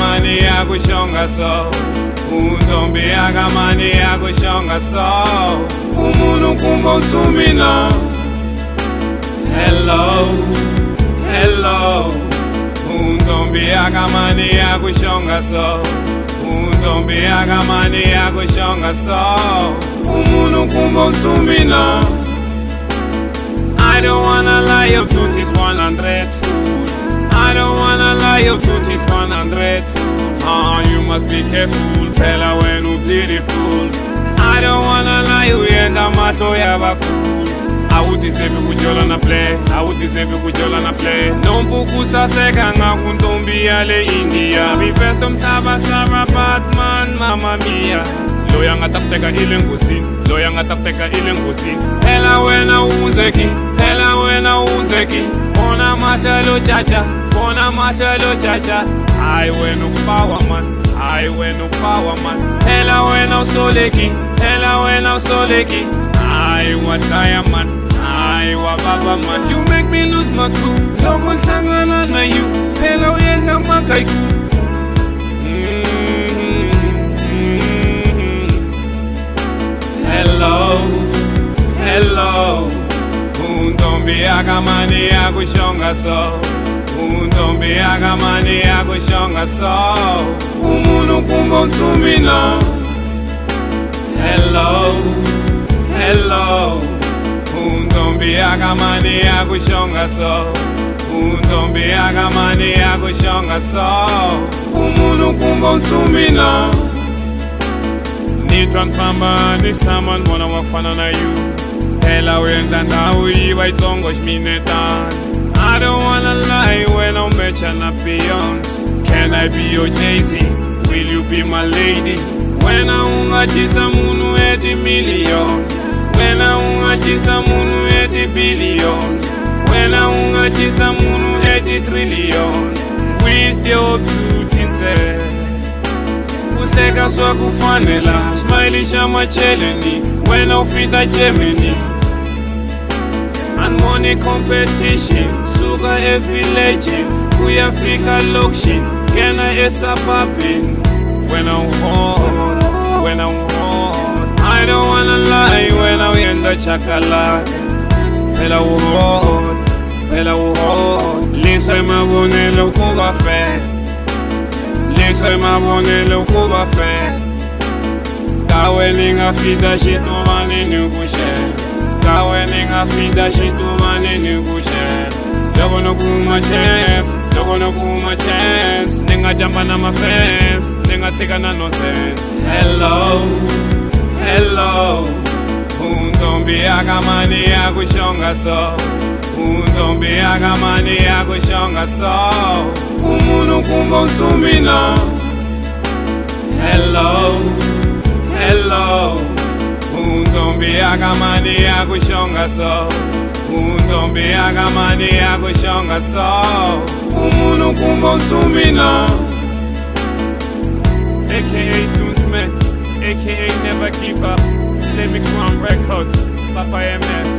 yakamani yakushonga so untombi yakamani yakushonga so umuntu kumbontsumina hello hello untombi yakamani yakushonga so untombi yakamani yakushonga so umuntu kumbontsumina I don't wanna lie, your truth is 100 fool. I don't wanna lie, your truth is 100 fool. You must be careful, phela when you beautiful. I don't wanna lie, uyenda mato yaba cool. I would deserve you kujola na play, I would deserve you kujola na play. Nompukusa seka ngakuntombi yale India. Bifeso mtaba Sarah Batman, Mamma Mia. Loya ngatapteka ile ngusi, loya ngatapteka ile ngusi. Phela wena unzeki, phela wena unzeki. Bona matelo chacha, bona matelo chacha. I wena upawa man, I wena upawa man. Phela wena usoleki, phela wena usoleki. I wataya man, I wababa man. You make me lose my cool. Logo nsangana na you, phela uyenda makaiku. Hello, hello. Untombi yakamani yakushonga so untombi yakamani yakushonga so umuntu kumbontsumina hello, hello. Untombi yakamani yakushonga so untombi yakamani yakushonga so umuntu kumbontsumina nitwanfamba nisaman bona wakufana na you phela wenda ndawo yiba itsongo ximinetan I don't wanna lie when I'm mention a Beyonce. Can I be your Jay-Z? Will you be my lady? When I ungajisa munu eti million. When I ungajisa munu eti billion. When I ungajisa munu eti trillion. With your beauty inside kuseka swakufanela smilisha macheleni wena ufita Germany and money competition suka village kuyafika lokshin kena esababin when I'm hot, when I'm hot. I don't wanna lie when I uyenda chocolate phela uhot, phela uhot. Lisa mabonelo kuba fair, lisa mabonelo kuba fair. Kawe ningafida shitumani nugushe, kawe ningafida shitumani nugushe. Logo no kuma chance, logo no kuma chance. Ninga jamba na my fans, ninga take na nonsense. Hello, hello. Untombi yakamani yakushonga so untombi yakamani yakushonga so umuntu kumbontsumina hello, hello. Untombi yakamani yakushonga so untombi yakamani yakushonga so umuntu kumbontsumina aka doontsman, aka never keep up. Let me come records, Papa MS.